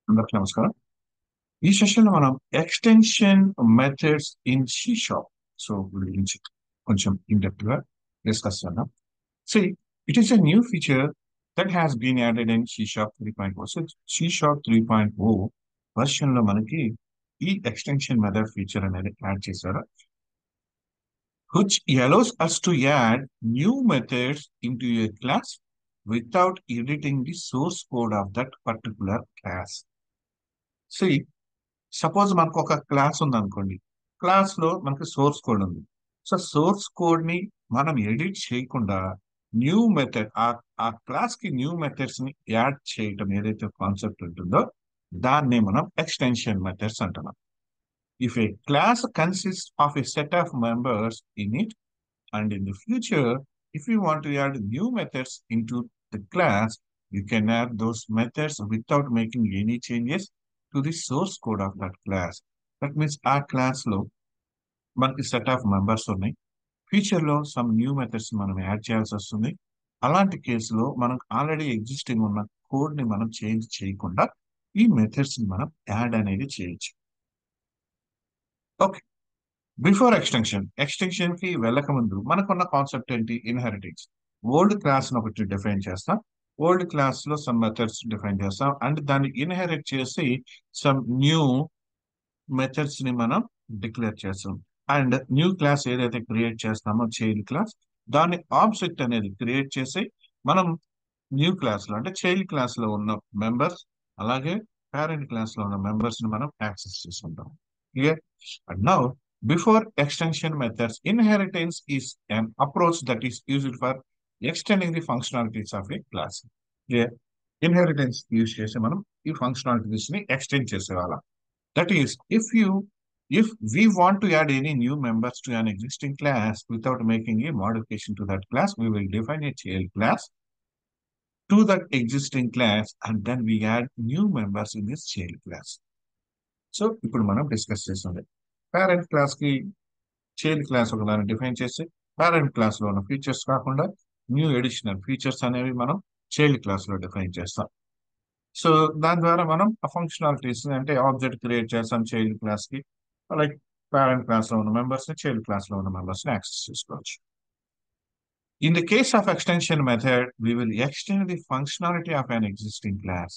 అందరికీ నమస్కారం. ఈ సెషన్ లో మనం extension methods in C sharp so వీటి గురించి కొంచెం ఇన్ డెప్త్ గా డిస్కస్ చేద్దాం. C it is a new feature that has been added in C sharp 3.0. So C sharp 3.0 version లో మనకి ఈ ఎక్స్టెన్షన్ మెథడ్ ఫీచర్ అనేది యాడ్ చేశారు, which allows us to add new methods into a class without editing the source code of that particular class. See, suppose మనకు ఒక class ఉంది అనుకోండి. Class లో మనకి సోర్స్ కోడ్ ఉంది. సో సోర్స్ కోడ్ ని మనం ఎడిట్ చేయకుండా న్యూ మెథడ్ ఆ క్లాస్ కి న్యూ మెథడ్స్ ని యాడ్ చేయటం ఏదైతే కాన్సెప్ట్ ఉంటుందో దాన్ని మనం ఎక్స్టెన్షన్ మెథడ్స్ అంటున్నాం. If A class consist of a set of members in it, and in the future, if you want to add new methods into the class, you can add those methods without making any changes to the source code of that class. That means ఆ class లో మనకి set of members ఉన్నాయి. Future లో some new methods మనం add చేయాల్సి వస్తుంది. అలాంటి కేసులో మనం ఆల్రెడీ ఎగ్జిస్టింగ్ ఉన్న కోడ్ ని మనం చేంజ్ చేయకుండా ఈ మెథడ్స్ ని మనం యాడ్ అనేది చేయొచ్చు. ఓకే, బిఫోర్ ఎక్స్టెన్షన్ కి వెళ్ళక ముందు మనకున్న కాన్సెప్ట్ ఏంటి? ఇన్హెరిటెన్స్. ఓల్డ్ క్లాస్ ఒకటి డిఫైన్ చేస్తాం. ఓల్డ్ క్లాస్ లో సమ్ మెథడ్స్ డిఫైన్ చేస్తాం అండ్ దాన్ని ఇన్హెరిట్ చేసి సమ్ న్యూ మెథడ్స్ ని మనం డిక్లేర్ చేస్తాం. అండ్ న్యూ క్లాస్ ఏదైతే క్రియేట్ చేస్తామో చైల్డ్ క్లాస్, దాని ఆబ్జెక్ట్ అనేది క్రియేట్ చేసి మనం న్యూ క్లాస్ లో అంటే చైల్డ్ క్లాస్ లో ఉన్న మెంబర్స్ అలాగే పేరెంట్ క్లాస్ లో ఉన్న మెంబర్స్ ని మనం యాక్సెస్ చేసుకుంటాం. Clear? And now before extension methods, inheritance is an approach that is used for extending the functionalities of a class. Clear? Inheritance use చేసి మనం ఈ ఫంక్షనాలిటీస్ ని ఎక్స్టెండ్ చేసేవాళ్ళం. That is, if we want to add any new members to an existing class without making a modification to that class, we will define a child class to that existing class and then we add new members in this child class. So ఇప్పుడు మనం discuss చేస్తుంది parent class కి child class ఒక దాన్ని define చేసి parent class లో ఉన్న features కాకుండా న్యూ ఎడిషనల్ ఫీచర్స్ అనేవి మనం చైల్డ్ క్లాస్ లో డిఫైన్ చేస్తాం. సో దాని ద్వారా మనం ఆ ఫంక్షనాలిటీస్ అంటే ఆబ్జెక్ట్ క్రియేట్ చేస్తాం చైల్డ్ క్లాస్ కి, లైక్ పేరెంట్ క్లాస్ లో ఉన్న మెంబర్స్ ని చైల్డ్ క్లాస్ లో ఉన్న మెంబర్స్ ని యాక్సెస్ చేసుకోవచ్చు. In the case of extension method we will extend the functionality of an existing class.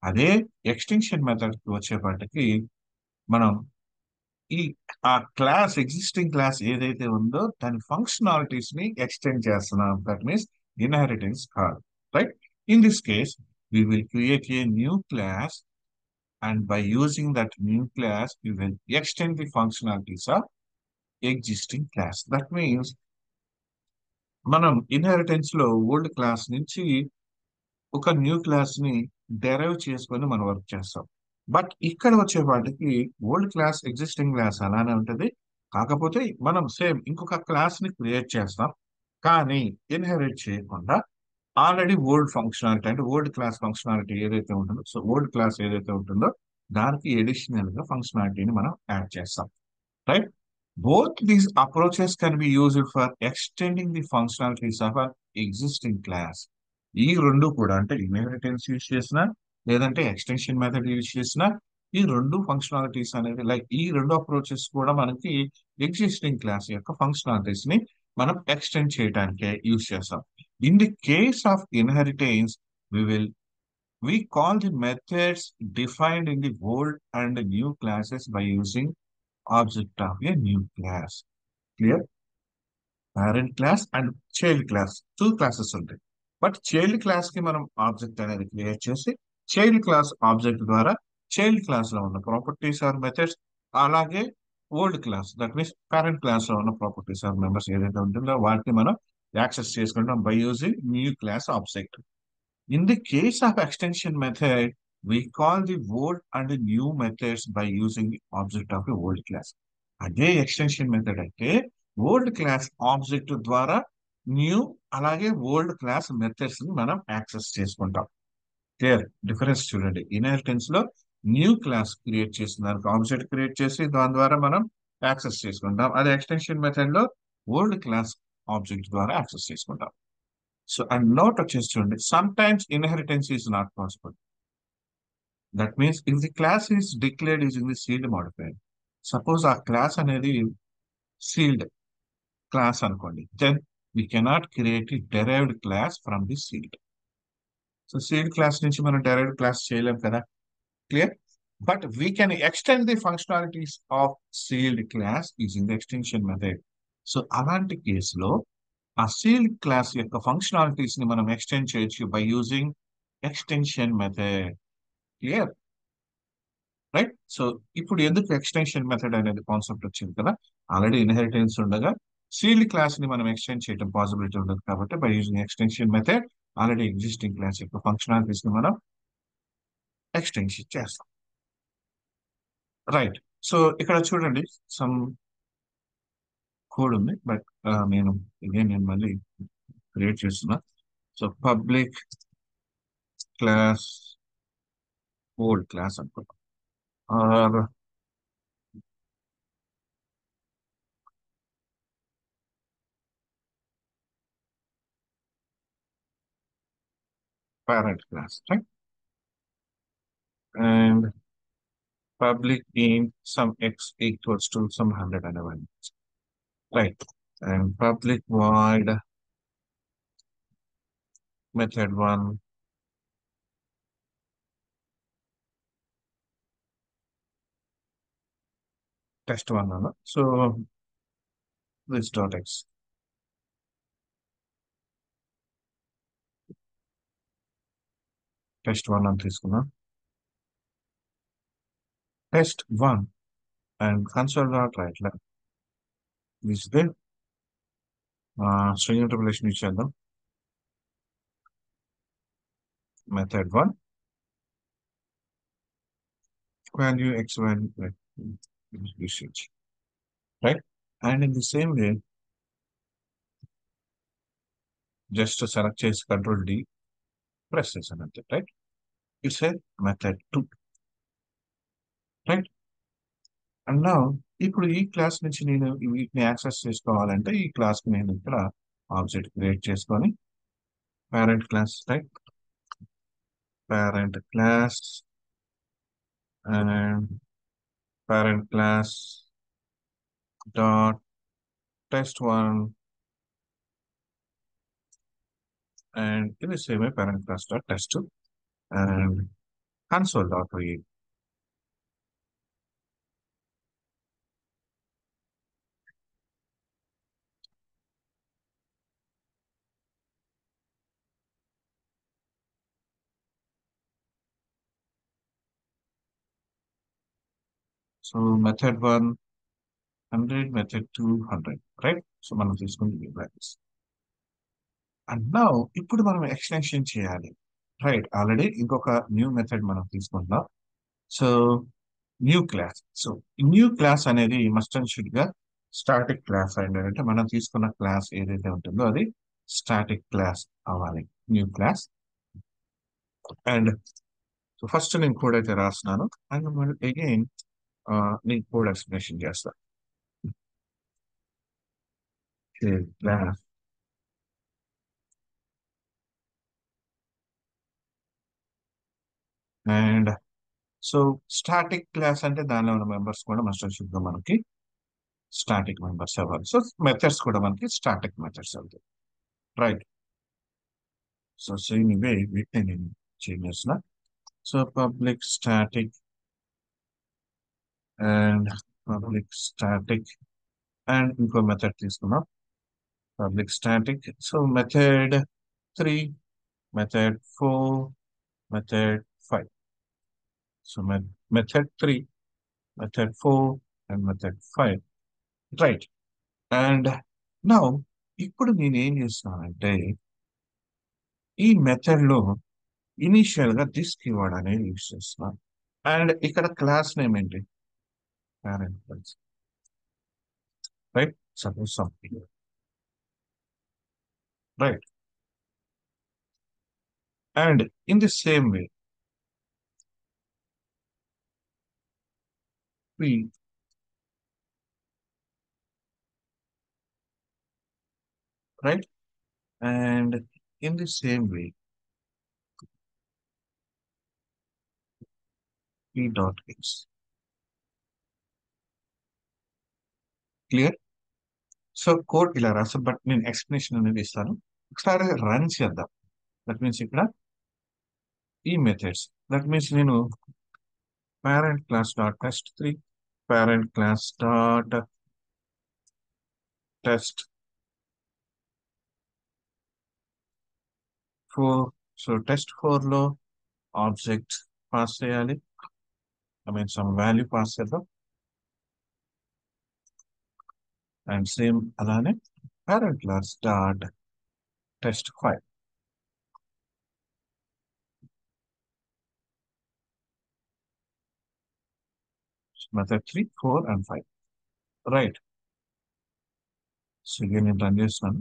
అదే ఎక్స్టెన్షన్ మెథడ్ కి వచ్చేపాటికి మనం ఈ ఆ క్లాస్ ఎగ్జిస్టింగ్ క్లాస్ ఏదైతే ఉందో దాని ఫంక్షనాలిటీస్ ని ఎక్స్టెండ్ చేస్తున్నాం. దట్ మీన్స్ ఇన్హెరిటెన్స్ కాదు. Right? In this case we will create a new class and by using that new class we will extend the functionalities of existing class. That means మనం inheritance లో old class నుంచి ఒక new class ని derive చేసుకొని మనం work చేస్తాం. But ఇక్కడ వచ్చే వాటికి ఓల్డ్ క్లాస్ ఎగ్జిస్టింగ్ క్లాస్ అలానే ఉంటుంది, కాకపోతే మనం సేమ్ ఇంకొక క్లాస్ ని క్రియేట్ చేస్తాం కానీ ఇన్హెరిట్ చేయకుండా ఆల్రెడీ ఓల్డ్ ఫంక్షనాలిటీ అంటే ఓల్డ్ క్లాస్ ఫంక్షనాలిటీ ఏదైతే ఉంటుందో సో ఓల్డ్ క్లాస్ ఏదైతే ఉంటుందో దానికి ఎడిషనల్ గా ఫంక్షనాలిటీని మనం యాడ్ చేస్తాం. Right? Both these approaches can be used for extending the functionalities of an existing class. ఈ రెండు కూడా అంటే ఇన్హెరిటెన్స్ యూజ్ చేసిన లేదంటే ఎక్స్టెన్షన్ మెథడ్ యూజ్ చేసిన ఈ రెండు ఫంక్షనాలిటీస్ అనేది లైక్ ఈ రెండు అప్రోచెస్ కూడా మనకి ఎగ్జిస్టింగ్ క్లాస్ యొక్క ఫంక్షనాలిటీస్ ని మనం ఎక్స్టెండ్ చేయడానికే యూజ్ చేస్తాం. In the case of inheritance we will we call the methods defined in the old and new classes by using object of a new class. Clear? Parent class and child class two classes ఉంటాయి. But child class కి మనం object అనేది create చేసి child class object ద్వారా child class లో ఉన్న properties or methods అలాగే old class that means parent class లో ఉన్న ప్రాపర్టీస్ ఆర్ మెంబర్స్ ఏదైతే ఉంటుందో వాటిని మనం యాక్సెస్ చేసుకుంటాం by using new class object. In the case of extension method, we call the old and the new methods by using the object of a old class. అదే extension method అయితే old class object ద్వారా new అలాగే old class methods ని మనం access చేసుకుంటాం. Clear difference చూడండి. Inheritance లో new class create చేసిన దానికి ఆబ్జెక్ట్ క్రియేట్ చేసి దాని ద్వారా మనం యాక్సెస్ చేసుకుంటాం. అదే ఎక్స్టెన్షన్ మెథడ్ లో ఓల్డ్ క్లాస్ ఆబ్జెక్ట్ ద్వారా యాక్సెస్ చేసుకుంటాం. సో అండ్ నోట్ వచ్చేసి చూడండి, some times inheritance is not possible. That means if the class is declared using the sealed modifier, suppose ఆ క్లాస్ అనేది sealed class అనుకోండి, then we cannot create a derived class from the sealed. So sealed class నుంచి మనం derived class చేయలేం కదా, clear? But we can extend the functionalities of sealed class using the extension method. So అలాంటి కేసులో ఆ sealed class యొక్క functionalities ని మనం ఎక్స్టెండ్ చేయొచ్చు by using extension method. Clear? Right. So ఇప్పుడు ఎందుకు ఎక్స్టెన్షన్ మెథడ్ అనేది కాన్సెప్ట్ వచ్చింది కదా, ఆల్రెడీ ఇన్హెరిటెన్స్ ఉండగా సీల్డ్ క్లాస్ ని మనం ఎక్స్టెండ్ చేయడం పాసిబిలిటీ ఉండదు కాబట్టి by using extension method already existing class యొక్క ఫంక్షనాలిటీస్ ని మనం ఎక్స్టెన్షన్ చేస్తాం. రైట్. సో ఇక్కడ చూడండి సమ్ కోడ్ ఉంది, బట్ నేను నేను మళ్ళీ క్రియేట్ చేస్తున్నా. So public class old class అనుకుంటా, are parent class, right? And public in some x equals to some 101, right? And public void method one test one అన్న. So this dot x test one అని తీసుకున్నాం, test one and console dot right left is there. String interpolation ఇచ్చేద్దాం, method one value x value right, usage, right? And in the same way just to select చేసి control D press చేసాను అంతే, right? It's a method two, right? And నా ఇప్పుడు ఈ class నుంచి నేను వీటిని యాక్సెస్ చేసుకోవాలంటే ఈ క్లాస్ కి నేను ఇక్కడ ఆబ్జెక్ట్ క్రియేట్ చేసుకొని parent class, right? Parent class and parent class dot test one and ఇది same parent class dot test and console dot read. So method one 100, method two 100, right? So మనం తీసుకుంది values. And now ఇప్పుడు మనం extension చేయాలి, right? Already ఇంకొక new method మనం తీసుకుందాం. So new class, so new class అనేది మస్ట్ అండ్ షుడ్ గా స్టాటిక్ క్లాస్ అయింది, అంటే మనం తీసుకున్న క్లాస్ ఏదైతే ఉంటుందో అది స్టాటిక్ క్లాస్ అవ్వాలి, new class. And so first నేను కోడ్ అయితే రాస్తున్నాను అండ్ మళ్ళీ అగైన్ నేను కోడ్ ఎక్స్ప్లెనేషన్ చేస్తాను. Class and so static class అంటే దానిలో ఉన్న మెంబర్స్ కూడా మస్ట్ అండ్ షుడ్ గా మనకి స్టాటిక్ మెంబర్స్ అవ్వాలి. సో మెథడ్స్ కూడా మనకి స్టాటిక్ మెథడ్స్ అవుతాయి, రైట్? సో సేమ్ ఇవే వీటిని నేను చేంజ్ చేసిన. So public static and public static and ఇంకో మెథడ్ తీసుకున్నాం, public static. So method three, method four, method five. So method three, method four and method five, right? And now ఇప్పుడు నేను ఏం చేస్తున్నానంటే ఈ మెథడ్ లో ఇనిషియల్ గా దిస్ కీవర్డ్ అనేది యూజ్ చేస్తున్నాను అండ్ ఇక్కడ క్లాస్ నేమ్ ఏంటి, parent class, right? Suppose something, right? And in the same way, we, right? And in the same way, p.x. Clear. So code ఇలా రాస్తాను, బట్ నేను explanation అనేది ఇస్తాను. ఒకసారి రన్ చేద్దాం. దట్ మీన్స్ ఇక్కడ ఈ మెథడ్స్, దట్ మీన్స్ నేను parent class dot test3, parent class dot test4. So test4 లో ఆబ్జెక్ట్ పాస్ చేయాలి, I mean some value pass చేద్దాం. అండ్ సేమ్ అలానే parent class dot test5. Method 3, 4 and 5. Right. So ఇక నేను run చేస్తున్నాను.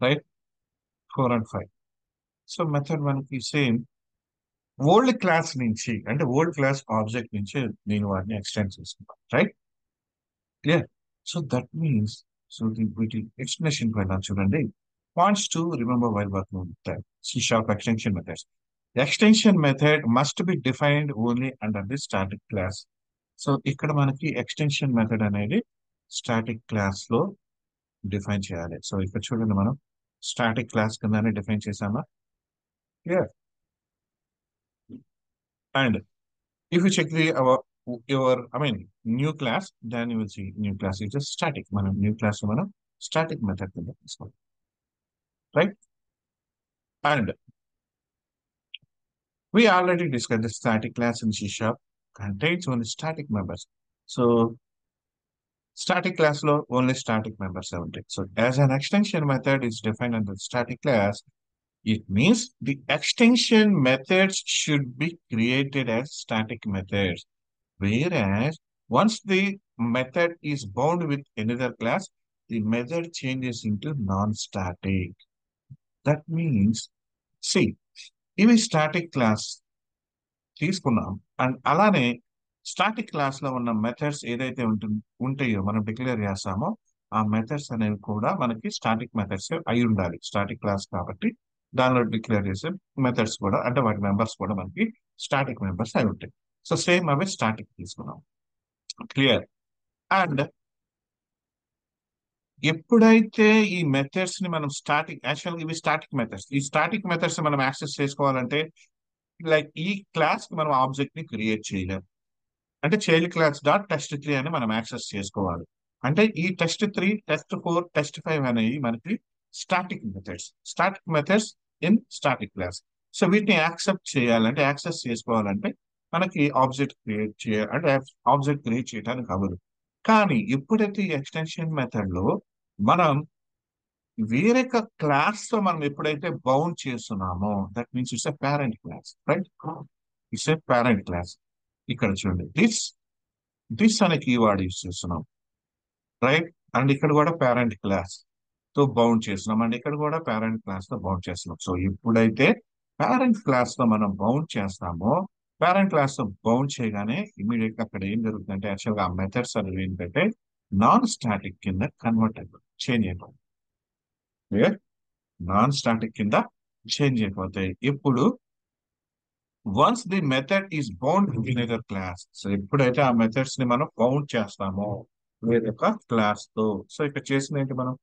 Right, 4 and 5. So method మనకి same old class నుంచి, అంటే ఓల్డ్ క్లాస్ ఆబ్జెక్ట్ నుంచి నేను వాటిని ఎక్స్టెండ్ చేసుకున్నాను. Right, clear. So that means, so వీటి ఎక్స్ప్లెనేషన్ పైన చూడండి. Points to remember while working with type. C# extension methods. The extension method must be defined only under the static class. So ఇక్కడ మనకి extension method అనేది static class లో define చేయాలి. So ఇక్కడ చూడండి, మనం స్టాటిక్ క్లాస్ కిందనే డిఫైన్ చేసామా? Clear. And if you check the your I mean new class, then you will see new class is just static. మనం new class మనం static method కింద తీసుకోవాలి. Right. And we already discussed the static class in C# contains only static members. So static class లో only static members ఉంటాయి. So as an extension method is defined under static class, it means the extension methods should be created as static methods. Whereas once the method is bound with another class, the method changes into non-static. That means, see, ఇవి static class తీసుకున్నాం. And అలానే static class లో ఉన్న methods ఏదైతే ఉంటాయో మనం declare చేస్తామో, ఆ మెథడ్స్ అనేవి కూడా మనకి స్టాటిక్ మెథడ్స్ అయి ఉండాలి. స్టాటిక్ క్లాస్ కాబట్టి దానిలో డిక్లేర్ చేసే మెథడ్స్ కూడా, అంటే వాటి మెంబర్స్ కూడా మనకి స్టాటిక్ మెంబర్స్ అయి ఉంటాయి. సో సేమ్ అవి స్టాటిక్ తీసుకున్నాం. క్లియర్. అండ్ ఎప్పుడైతే ఈ మెథడ్స్ ని మనం స్టాటిక్, యాక్చువల్గా ఇవి స్టాటిక్ మెథడ్స్, ఈ స్టాటిక్ మెథడ్స్ మనం యాక్సెస్ చేసుకోవాలంటే, లైక్ ఈ క్లాస్ కి మనం ఆబ్జెక్ట్ ని క్రియేట్ చేయలేం. అంటే చైల్డ్ క్లాస్ డాట్ test3 అని మనం యాక్సెస్ చేసుకోవాలి. అంటే ఈ test3, test4, test5 అనేవి మనకి static methods in static class. So వీటిని యాక్సెప్ట్ చేయాలంటే, యాక్సెస్ చేసుకోవాలంటే మనకి ఆబ్జెక్ట్ క్రియేట్ చేయాలి, అంటే ఆబ్జెక్ట్ క్రియేట్ చేయడానికి అవ్వదు. కానీ ఎప్పుడైతే ఈ ఎక్స్టెన్షన్ మెథడ్ లో మనం వేరే క్లాస్ తో మనం ఎప్పుడైతే బౌండ్ చేస్తున్నామో, that means it's a parent class. Right, it's a parent class. ఇక్కడ చూడండి, దిస్ అనే కీవర్డ్ యూజ్ చేస్తున్నాం. రైట్. అండ్ ఇక్కడ కూడా పేరెంట్ క్లాస్ తో బౌండ్ చేస్తున్నాం, అండ్ ఇక్కడ కూడా పేరెంట్ క్లాస్ తో బౌండ్ చేస్తున్నాం. సో ఎప్పుడైతే పేరెంట్ క్లాస్ తో మనం బౌండ్ చేస్తామో, పేరెంట్ క్లాస్ తో బౌండ్ చేయగానే ఇమీడియట్ గా అక్కడ ఏం జరుగుతుందంటే, యాక్చువల్ గా ఆ మెథడ్స్ అనేవి ఏంటంటే నాన్ స్టాటిక్ కింద కన్వర్ట్ అయిపోతుంది, చేంజ్ అయిపోతుంది. నాన్ స్టాటిక్ కింద చేంజ్ అయిపోతాయి. ఇప్పుడు once the method is bound in other class, so ఎప్పుడైతే ఆ మెథడ్స్ ని మనం బౌండ్ చేస్తామో వేరొక క్లాస్ తో, సో ఇక్కడ చేసింది ఏంటి, మనం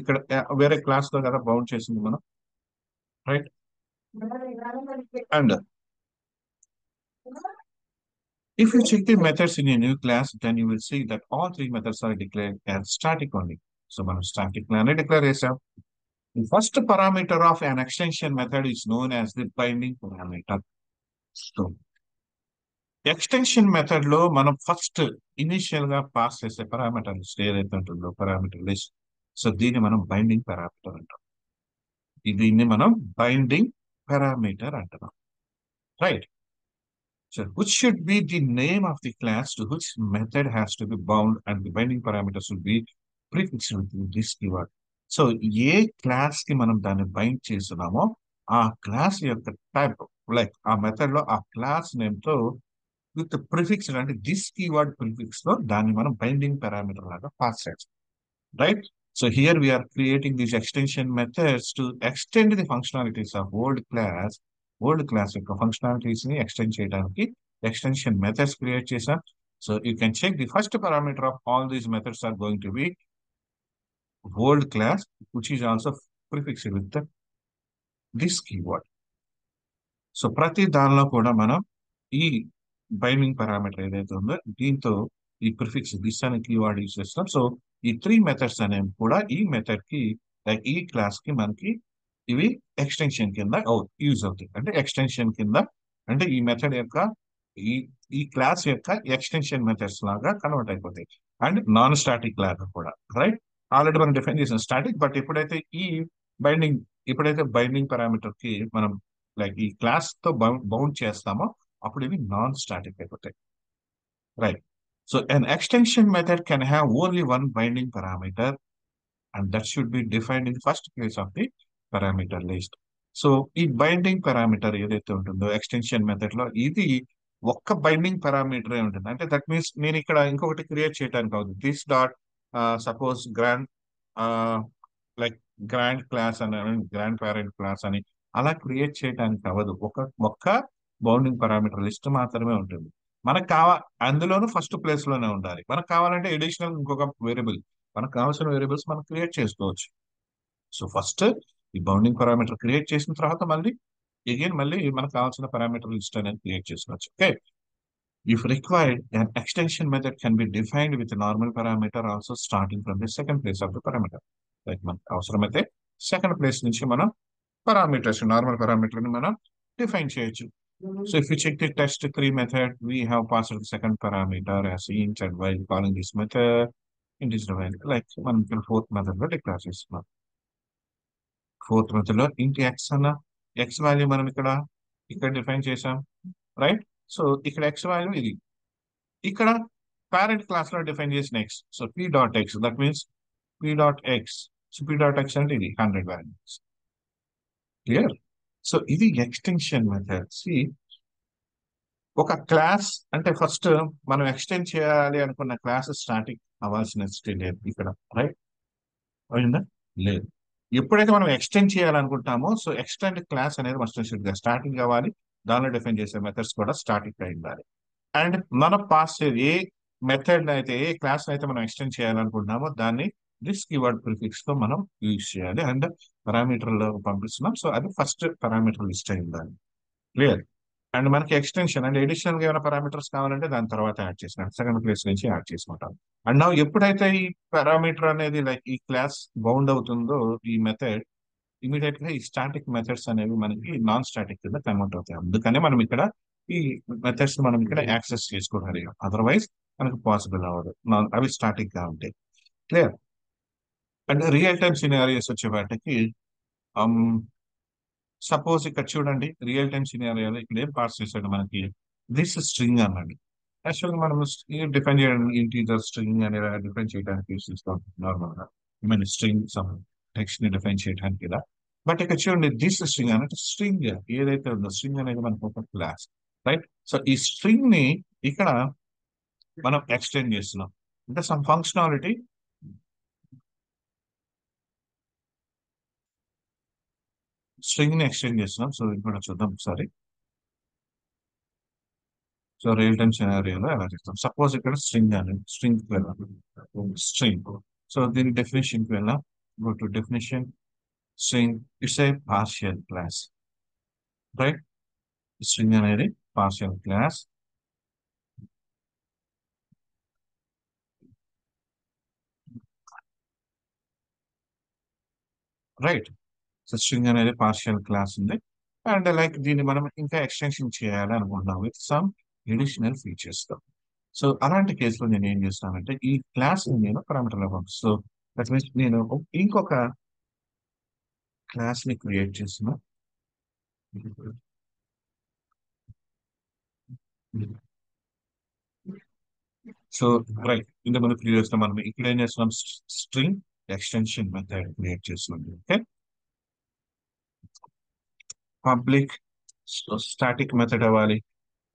ఇక్కడ వేరే క్లాస్ తో కదా బౌండ్ చేసింది మనం. Right. And if you check the methods in a new class, then you will see that all three methods are declared as static only. So మనం స్టాటిక్ లానే డిక్లేర్ చేసాం. The first parameter of an extension method is known as the binding parameter. So extension method లో మనం first initial గా pass చేసే parameter list ఏదైతే ఉంటుందో, parameter list, so దీన్ని మనం బైండింగ్ పారామీటర్ అంటాం. దీన్ని మనం బైండింగ్ పారామీటర్ అంటున్నాం. Right. So which should be the name of the class to which method has to be bound, and the binding parameter should be prefixed with this keyword. So A class కి మనం దాన్ని bind చేస్తున్నామో ఆ class యొక్క type, like ఆ method లో ఆ class name తో విత్ ప్రిఫిక్స్, అంటే దిస్ కీవర్డ్ ప్రిఫిక్స్ తో దాన్ని మనం బైండింగ్ పారామీటర్ లాగా పాస్ చేస్తాం. Right. So here we're creating these extension methods to extend the functionalities of old class old class యొక్క ఫంక్షనాలిటీస్ ని ఎక్స్టెండ్ చేయడానికి ఎక్స్టెన్షన్ మెథడ్స్ క్రియేట్ చేసాం. So you can check the first parameter of all these methods are going to be old class which is also prefixed with this keyword. So ప్రతి దానిలో కూడా మనం ఈ binding parameter ఏదైతే ఉందో దీంతో ఈ ప్రిఫిక్స్ దిస్ అనే కీవర్డ్ యూజ్ చేస్తాం. సో ఈ త్రీ మెథడ్స్ అనేవి కూడా ఈ మెథడ్ కి లైక్ ఈ క్లాస్ కి మనకి ఇవి ఎక్స్టెన్షన్ కింద యూజ్ అవుతాయి. అంటే ఎక్స్టెన్షన్ కింద అంటే ఈ మెథడ్ యొక్క ఈ ఈ క్లాస్ యొక్క ఎక్స్టెన్షన్ మెథడ్స్ లాగా కన్వర్ట్ అయిపోతాయి. అండ్ నాన్ స్టాటిక్ లాగా కూడా, రైట్? ఆల్రెడీ మనం డిఫైన్ చేసిన స్టాటిక్, బట్ బైండింగ్ ఎప్పుడైతే బైండింగ్ పారామీటర్ కి మనం లైక్ ఈ క్లాస్ తో బౌండ్ చేస్తామో అప్పుడు ఇవి నాన్ స్టాటిక్ అయిపోతాయి, right? So an extension method can have only one binding parameter and that should be defined in the first place of the parameter list. So ఈ binding parameter ఏదైతే ఉంటుందో extension method లో ఇది ఒక్క binding పారామీటరే ఉంటుంది. అంటే that means నేను ఇక్కడ ఇంకొకటి క్రియేట్ చేయడానికి అవుతుంది. This dot suppose grand like grand class అని గ్రాండ్ పేరెంట్ క్లాస్ అని అలా క్రియేట్ చేయడానికి అవ్వదు. ఒక్క బౌండింగ్ పారామీటర్ లిస్ట్ మాత్రమే ఉంటుంది. మనకు అందులోనూ ఫస్ట్ ప్లేస్ లోనే ఉండాలి. మనకు కావాలంటే అడిషనల్ ఇంకొక వేరియబుల్ మనకు కావాల్సిన వేరియబుల్స్ మనం క్రియేట్ చేసుకోవచ్చు. సో ఫస్ట్ ఈ బౌండింగ్ పారామీటర్ క్రియేట్ చేసిన తర్వాత మళ్ళీ మనకు కావాల్సిన పారామీటర్ లిస్ట్ అనేది క్రియేట్ చేసుకోవచ్చు. Okay, if required an extension method can be defined with a normal parameter also starting from the second place of the parameter. Like మనకు అవసరమైతే సెకండ్ ప్లేస్ నుంచి మనం నార్మల్ పారామీటర్ ని మనం డిఫైన్ చేయొచ్చు. So if we check the test 3 method, we have passed the second parameter as int, and while calling this method, int is defined like మనం ఇక్కడ fourth method లో declare చేస్తున్నాం. Fourth method లో int x అన్న x value మనం ఇక్కడ define చేసాం, right? So ఇక్కడ x వాల్యూ ఇది, ఇక్కడ పేరెంట్ క్లాస్ లో డిఫైన్ చేసిన x. So p dot x, that means p dot x. So p dot x అంటే ఇది 100 వాల్యూస్. క్లియర్? సో ఇది ఎక్స్టెన్షన్ మెథడ్. ఒక క్లాస్ అంటే ఫస్ట్ మనం ఎక్స్టెండ్ చేయాలి అనుకున్న క్లాస్ స్టాటిక్ అవ్వాల్సిన లేదు ఇక్కడ, రైట్? అయిందా? లేదు. ఎప్పుడైతే మనం ఎక్స్టెండ్ చేయాలనుకుంటామో సో ఎక్స్టెండ్ క్లాస్ అనేది మస్ట్ స్టాటిక్ అవ్వాలి. దానిలో డిఫైన్ చేసే మెథడ్స్ కూడా స్టాటిక్ అయి ఉండాలి. అండ్ మనం పాస్ ఏ మెథడ్ అయితే ఏ క్లాస్ అయితే మనం ఎక్స్టెండ్ చేయాలనుకుంటున్నామో దాన్ని దిస్ కీవర్డ్ ప్రిఫిక్స్ తో మనం యూజ్ చేయాలి. అండ్ పారామీటర్ లో పంపిస్తున్నాం. సో అది ఫస్ట్ పారామీటర్ లిస్ట్ అయి ఉండాలి. క్లియర్? అండ్ మనకి ఎక్స్టెన్షన్ అండ్ అడిషనల్ గా ఏమైనా పారామీటర్స్ కావాలంటే దాని తర్వాత యాడ్ చేసినాం, సెకండ్ ప్లేస్ నుంచి యాడ్ చేసుకుంటాం. అండ్ నా ఎప్పుడైతే ఈ పారామీటర్ అనేది లైక్ ఈ క్లాస్ బౌండ్ అవుతుందో ఈ మెథడ్ ఇమీడియట్ గా ఈ స్టాటిక్ మెథడ్స్ అనేవి మనకి నాన్ స్టాటిక్ కింద కన్వర్ట్ అవుతాయి. అందుకనే మనం ఇక్కడ ఈ మెథడ్స్ మనం ఇక్కడ యాక్సెస్ చేసుకోవాలి. అదర్వైజ్ మనకు పాసిబుల్ అవ్వదు, అవి స్టాటిక్ గా ఉంటాయి. Clear? And real time scenarios వచ్చే వాటికి సపోజ్ ఇక్కడ చూడండి, రియల్ టైమ్ సినారియోలో ఇక్కడ ఏం పాస్ చేశాడు మనకి దిస్ స్ట్రింగ్ అన్నాడు. యాక్చువల్గా మనం డిఫైన్ చేయడం ఇంటీజర్ స్ట్రింగ్ అనేది డిఫైన్ చేయడానికి యూస్ చేస్తాం నార్మల్ గా. స్ట్రింగ్ సమ్ టెక్స్ట్ ని డిఫైన్ చేయడానికి ఇలా. బట్ ఇక్కడ చూడండి దిస్ స్ట్రింగ్ అంటే స్ట్రింగ్ ఏదైతే ఉందో స్ట్రింగ్ అనేది మనకు ఒక క్లాస్, రైట్? సో ఈ స్ట్రింగ్ ని ఇక్కడ మనం ఎక్స్టెండ్ చేస్తున్నాం అంటే సమ్ ఫంక్షనాలిటీ స్ట్రింగ్ ని ఎక్స్టెండ్ చేస్తున్నాం. సో ఇది కూడా చూద్దాం ఒకసారి. సో రియల్ టైమ్ సినారియోలో ఎలా చేస్తాం? సపోజ్ ఇక్కడ స్ట్రింగ్ అని స్ట్రింగ్ స్ట్రింగ్. సో దీని డెఫినేషన్ కి వెళ్ళాం. Go to definition, string it's a partial class, right? String అనేది partial class. Right? So string అనేది పార్షియల్ క్లాస్ ఉంది. అండ్ లైక్ దీన్ని మనం ఇంకా ఎక్స్టెన్షన్ చేయాలి అనుకుంటున్నాం విత్ సమ్ అడిషనల్ ఫీచర్స్ తో. సో అలాంటి కేసులో నేను ఏం చేస్తానంటే ఈ క్లాస్ ని నేను పారామీటర్ లో పంపిస్తాను. సో దట్ మీన్స్ నేను ఇంకొక క్లాస్ ని క్రియేట్ చేసిన. సో రైట్, ఇంత మనం క్రియేట్ చేస్తాం. మనం ఇక్కడ ఏం చేస్తున్నాం, స్ట్రింగ్ ఎక్స్టెన్షన్ మెథడ్ క్రియేట్ చేస్తున్నాం. ఓకే, పబ్లిక్ స్టాటిక్ మెథడ్ అవ్వాలి.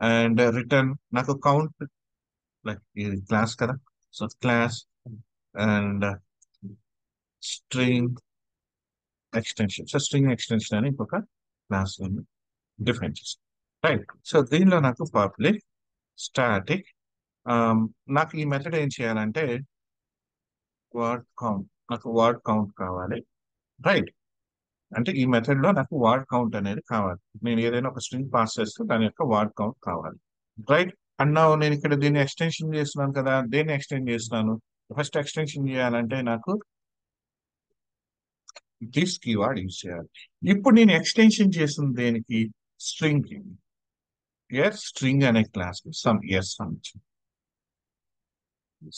అండ్ రిటర్న్ నాకు కౌంట్ లైక్ ఇది క్లాస్ కదా. So class and string extension. So string extension అని ఇంకొక క్లాస్ ఉంది. డిఫైన్ చేస్తాను. రైట్. సో దీనిలో నాకు పబ్లిక్ స్టాటిక్, నాకు ఈ మెథడ్ ఏం చేయాలంటే వర్డ్ కౌంట్, నాకు వర్డ్ కౌంట్ కావాలి. రైట్. అంటే ఈ మెథడ్ లో నాకు వర్డ్ కౌంట్ అనేది కావాలి. నేను ఏదైనా ఒక స్ట్రింగ్ పాస్ చేస్తే దాని యొక్క వర్డ్ కౌంట్ కావాలి. రైట్. అన్నా నేను ఇక్కడ దీన్ని ఎక్స్టెన్షన్ చేస్తున్నాను కదా, దేన్ని ఎక్స్టెండ్ చేస్తున్నాను? ఫస్ట్ ఎక్స్టెన్షన్ చేయాలంటే నాకు దిస్ కీవర్డ్ యూజ్ చేయాలి. ఇప్పుడు నేను ఎక్స్టెన్షన్ చేసిన దేనికి? స్ట్రింగ్ కి. ఎస్, స్ట్రింగ్ అనే క్లాస్ సమ్ ఎస్ అని.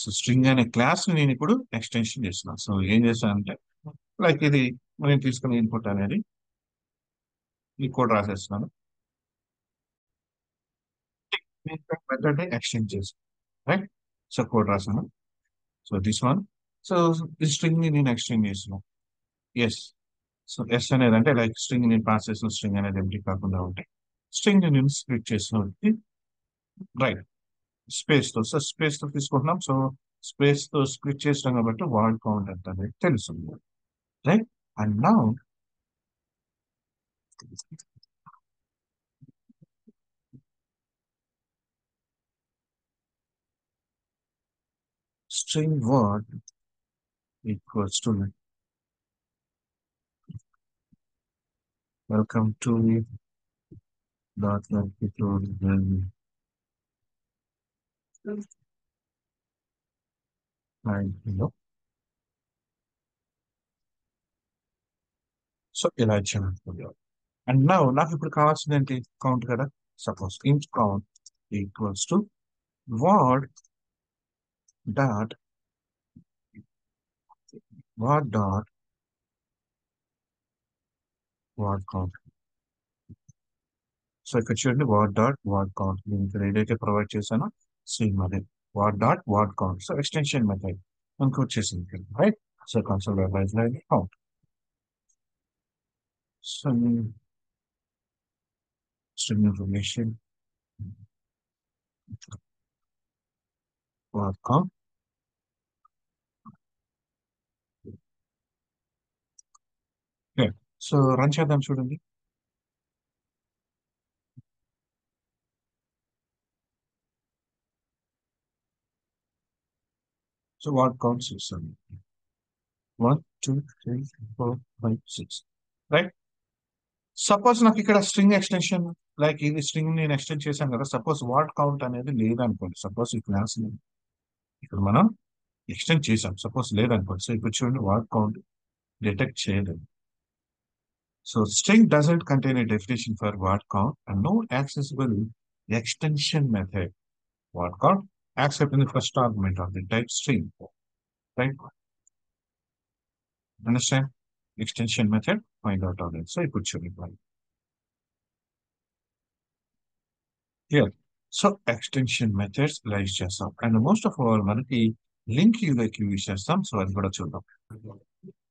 సో స్ట్రింగ్ అనే క్లాస్ నేను ఇప్పుడు ఎక్స్టెన్షన్ చేస్తున్నాను. సో ఏం చేస్తానంటే లైక్ ఇది నేను తీసుకున్న ఇన్పుట్ అనేది ఈ కోడ్ రాసేస్తున్నాను. మెథడ్ ఎక్స్టెండ్ చేస్తాను. రైట్. సో కోడ్ రాసాను. So this one. సో ఈ స్ట్రింగ్ ని నేను ఎక్స్టెండ్ చేస్తున్నాను. ఎస్. సో ఎస్ అనేది అంటే లైక్ స్ట్రింగ్ నేను పాస్ చేసిన స్ట్రింగ్ అనేది ఎంటీ కాకుండా ఉంటాయి. స్ట్రింగ్ ని నేను స్ప్లిట్ చేసిన రైట్ స్పేస్ తో. సో స్పేస్ తో తీసుకుంటున్నాం. సో స్పేస్ తో స్ప్లిట్ చేస్తాం కాబట్టి వర్డ్ కౌంట్ ఎంత అనేది తెలుస్తుంది. Right. And now string word equals to welcome to .NET tutorial. Hello. So ఇలా ఇచ్చాను. అండ్ నౌ నాకు ఇప్పుడు కావాల్సింది ఏంటి? కౌంట్ కదా. సపోజ్ ఇంట్ count equals to word dot word dot word count. So ఇక్కడ చూడండి వర్డ్ కౌంట్. నేను ఇక్కడ ఏదైతే ప్రొవైడ్ చేశానో సేమ్ అదే word dot word count. So extension method మనకు వచ్చేసింది. Right. So console count. So string information word count. So run చేద్దాం చూడండి. సో వర్డ్ కౌంట్ 6 ఉంది. 1 2 3 4 5 6. రైట్. సపోజ్ నాకు ఇక్కడ స్ట్రింగ్ ఎక్స్టెన్షన్ లైక్ ఇది స్ట్రింగ్ నేను ఎక్స్టెండ్ చేశాను కదా. సపోజ్ వర్డ్ కౌంట్ అనేది లేదనుకోండి. సపోజ్ ఈ క్లాస్ ఇక్కడ మనం ఎక్స్టెండ్ చేసాం. సపోజ్ లేదనుకోండి. సో ఇప్పుడు చూడండి వర్డ్ కౌంట్ డిటెక్ట్ చేయలేదు. So string doesn't contain a definition for word count and no accessible extension method word count except in the first argument of the type string. Right? Understand? Extension method find out of it. So you put your reply here. So extension methods like చేస్తాం. And most of all మనకి link like use చేస్తాం. So అది కూడా చూద్దాం.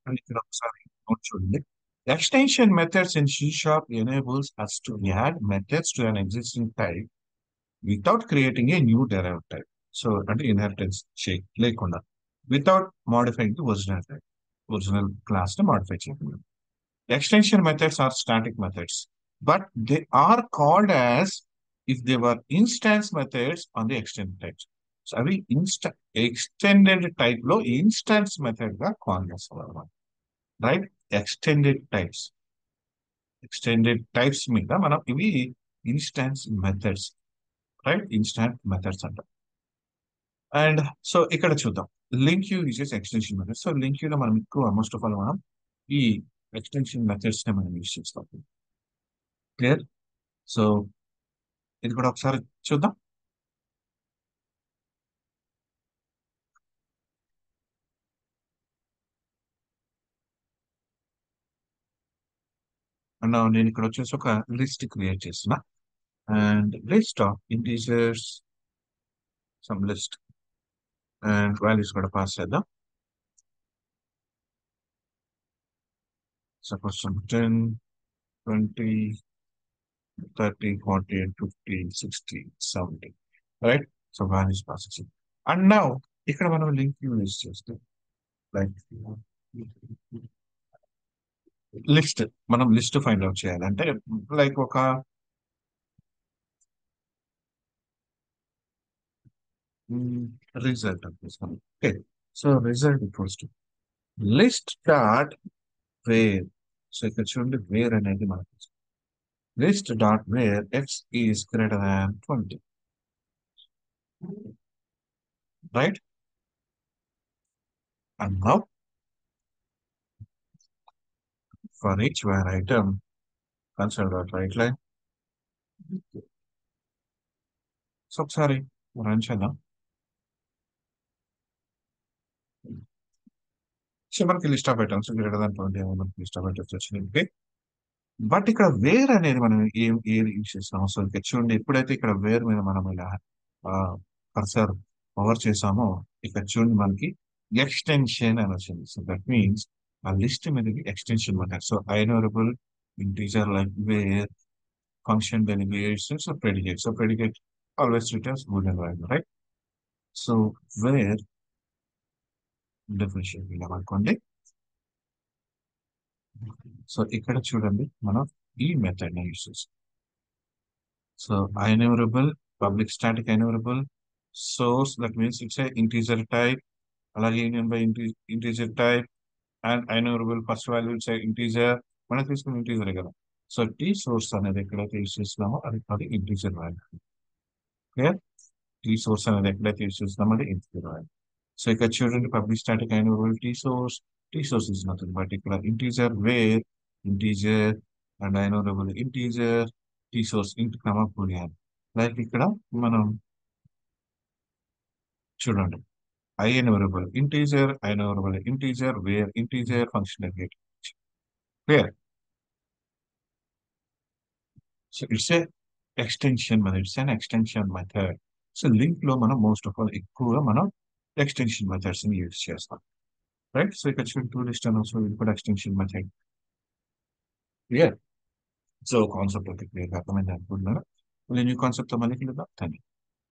And ఇక్కడ ఒకసారి note చూడండి. Extension methods in C# enables us to add methods to an existing type without creating a new derived type. So అంటే ఇన్హెరిటెన్స్ లేకుండా without modifying the original type. Original class ని modify చేయకుండా. Extension methods are static methods, but they are called as if they were instance methods on the extended types. So అవి extended type లో instance method గా call చేస్తారు. Right. Extended types మీద మనం ఇవి instance methods. Right. Instant methods అంట. And so ఇక్కడ చూద్దాం. LINQ you uses extension methods. So LINQ యూలో మనం ఎక్కువ మోస్ట్ ఆఫ్ ఆల్ మనం ఈ ఎక్స్టెన్షన్ మెథడ్స్ ని మనం యూజ్ చేస్తాం. క్లియర్. సో ఇది కూడా ఒకసారి చూద్దాం. అండ్ నేను ఇక్కడ వచ్చేసి ఒక లిస్ట్ క్రియేట్ చేస్తున్నా. And list of integers some list and values కూడా పాస్ చేద్దాం. Suppose 10 20 30 40 50 60 70. Right. So values pass చేస్తాం. అండ్ నౌ ఇక్కడ మనం లింక్ యూజ్ చేస్తాం. లైక్ లిస్ట్ మనం లిస్ట్ ఫైండ్ అవుట్ చేయాలంటే లైక్ ఒక రిజల్ట్ అని తీసుకున్నాం. Okay. So result equals to list dot where. So ఇక్కడ చూడండి వేర్ అనేది మనకి list dot where x is greater than 20, right. And now for each var item consider dot write line. So ఒకసారి run చేద్దాం. So మనకి list of items greater than 20 మనకి list of items వచ్చినాయి. But ఇక్కడ where అనేది మనం ఏది use చేస్తున్నాం. సో ఇక్కడ చూడండి, ఎప్పుడైతే ఇక్కడ వేర్ మీద మనం ఇలా కర్సర్ పవర్ చేసామో ఇక్కడ చూడండి మనకి ఎక్స్టెన్షన్ అని వచ్చింది. సో దట్ మీన్స్ ఆ లిస్ట్ మీదకి ఎక్స్టెన్షన్ పడ్డారు. So enumerable integer like where function delegation. So predicate. So predicate always returns boolean value, right. So where differentiate ఇలా అనుకోండి. సో ఇక్కడ చూడండి మనం ఈ మెథడ్ ని యూజ్ చేస్తాం. So enumerable, public static enumerable, source that means it's a integer type, అలాగే union by integer type, and enumerable first value it's a integer. మనం తీసుకున్న ఇంటీజర్ కదా. సో టీ సోర్స్ అనేది ఎక్కడైతే యూజ్ చేస్తున్నామో అది integer value. Clear. T source అనేది ఎక్కడైతే యూజ్ చేస్తున్నామో అది ఇంటీజర్ వాల్యూ. సో ఇక్కడ చూడండి public static enumerable T source is nothing but ఇక్కడ integer where integer and enumerable integer T source ఇంటి క్రమ బూలియన్. లైక్ ఇక్కడ మనం చూడండి enumerable integer where integer function get clear. So it's a extension method. It's an extension method. So link లో మనం most of all ఎక్కువగా మనం extension methods ని యూజ్ చేస్తాం, రైట్. సో ఇక్కడ చూడండి టూ లిస్ట్ అని ఇది కూడా extension method. Clear. So concept అయితే క్లియర్ అర్థమైంది అనుకుంటున్నాను. న్యూ కాన్సెప్ట్ తో మళ్ళీ కలుద్దాం. Thank you.